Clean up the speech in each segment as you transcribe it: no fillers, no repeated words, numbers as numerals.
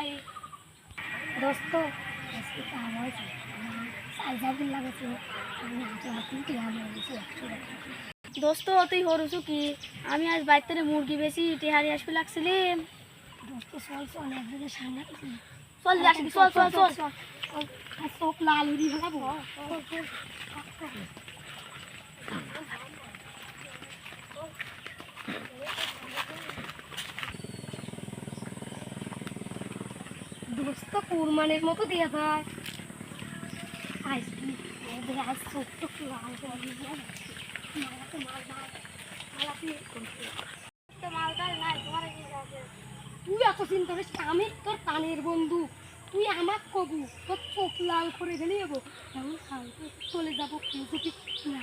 নাই দোস্ত আজকে তো আমার সাইজাবিল লাগেছে আমি আজকে হাতে টিয়া বলেছি 100 টাকা দোস্ত তুই হরুছু কি আমি আজ বাইরে মুরগি বেশি টেহারি আসবে লাগছিলাম দোস্ত চল চল একদিকে সামনে চল যাস চল চল চল চোখ লাল উড়ি ফেলাবো দোস্ত কুরবানির মতো দিয়ে যায় আইসক্রিম আজ চোখ তো লাল তুই এত চিন্তা করিস আমি তোর কানের বন্ধু তুই আমার কবু তোর চোখ লাল করে গেলে যাবো এমন চলে যাবো যদি না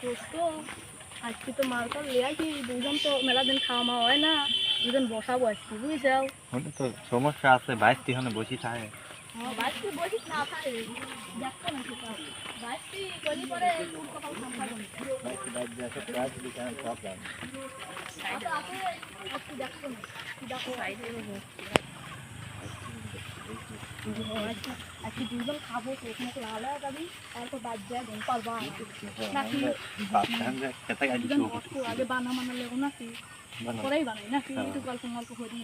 দোস্ত আজকে তো মালটা লিয়ে আসি দুজন তো মেলা দিন খাওয়া মাওয়া হয় না দুজন বসাবো আজকে বুঝেছাও তো সমস্যা আছে 22টি হনে বসি থাকে হ্যাঁ 22টি বসিস না থাকে দেখতো না সেটা 22টি গলি পরে দূর কপাল খাম্পা গলি 22টি বাইক যাচ্ছে প্রাইস বিকান সব দাম সাইডে আছে একটু দেখতো না দেখো সাইডে আজকে দুজন খাবো তো ওখানে তো ভালো যাবি তারপর বাদ যায় ঘুম পারবা নাকি খেতে গাড়ি আগে বানা মানা লেগো নাকি পরেই বানাই নাকি একটু গল্প গল্প করি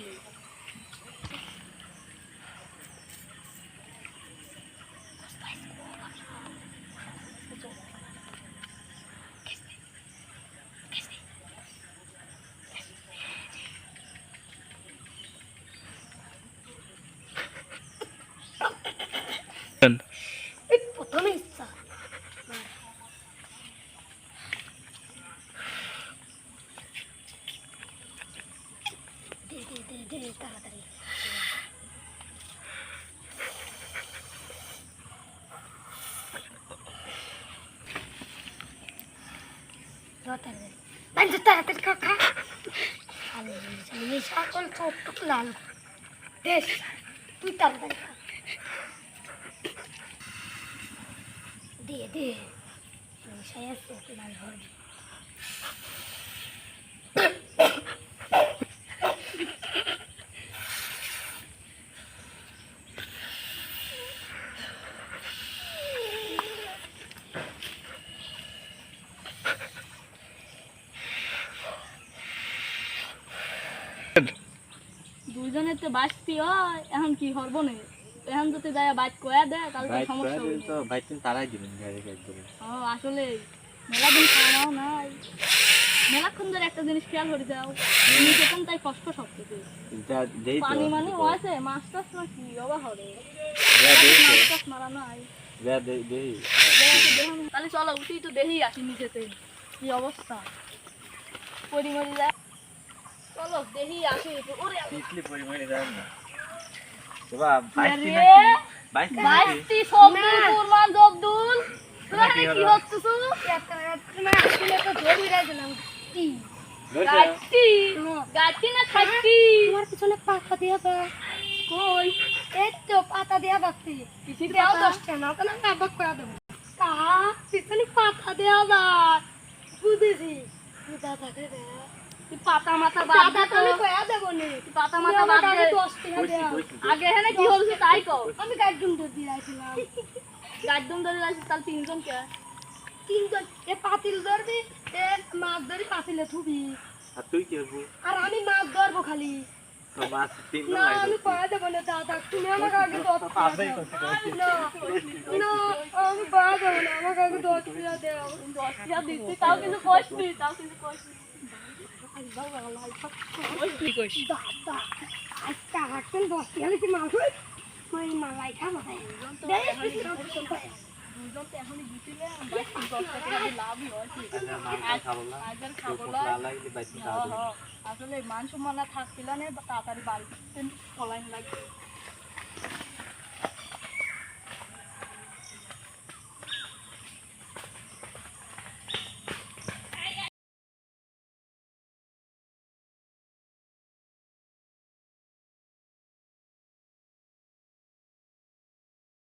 প্রথমে ইচ্ছা দে তাড়াতাড়ি তাড়াতাড়ি খা সকল চোখ লাল বেশ তুই তাড়াতাড়ি খা দে সায়া চোখ লাল হবে দুইজনের তো বাঁচতি হয় এখন কি হরব না এখন যদি যায় বাইক কয়া দেয় তাহলে তো সমস্যা হবে তো বাইক তিন তারাই দিবেন গাড়ি একদম আসলে মেলা দিন খাওয়া নাই মেলাক্ষণ ধরে একটা জিনিস খেয়াল করে যাও নিকেতন তাই কষ্ট সব থেকে পানি মানে আছে মাছ টাছ না কি বাবা হরে মাছ টাছ মারা নাই তাহলে চলো উঠি তো দেখি আসি নিচেতে কি অবস্থা পরিমরি যায় চলো দেখি আসি ওরে পিছলি পরিমাণে যায় না বাবা বাইশটি সবদুল কুরবান জবদুল তোরা কি হচ্ছিস তো ধরি রাখলাম কি গাটি না খাইটি তোমার পিছনে পাতা দিয়া বা কই এই তো পাতা দিয়া বাকি পিছি দাও দাও 10 টাকা কেন আবাক করে দেব তা পিছনে পাতা দিয়া বা বুঝেছি বুঝা থাকে রে তুই পাতা মাথা বাদ দে তো আমি কয়া দেব নে তুই পাতা মাথা বাদ দে 10 টাকা দাও আগে হেনে কি হচ্ছে তাই কও আমি গাইডুম তো দিয়ে আইছিলাম গাড্ডুম ধরে আসিস তাহলে তিনজন কে তিনজন এ পাতিল ধরবি এ মাছ ধরি পাতিলে থুবি আর তুই কি হবি আর আমি মাছ ধরবো খালি তো মাছ তিন না আমি কয়া দেব না দাদা তুমি আমাকে আগে 10 টাকা না আমি কয়া দেব না আমাকে আগে 10 টাকা দাও 10 টাকা দিচ্ছি তাও কিন্তু কষ্টই দাদা আজকে হাঁটছেন 10 টাকা দিচ্ছি মাছ ওই মালাই খাবো দুজন তো এখনই দিছিলে 10 টাকা লাভই হয় আসলে মান সম্মান থাকছিল না তাড়াতাড়ি বাড়ি পলাইন লাগবে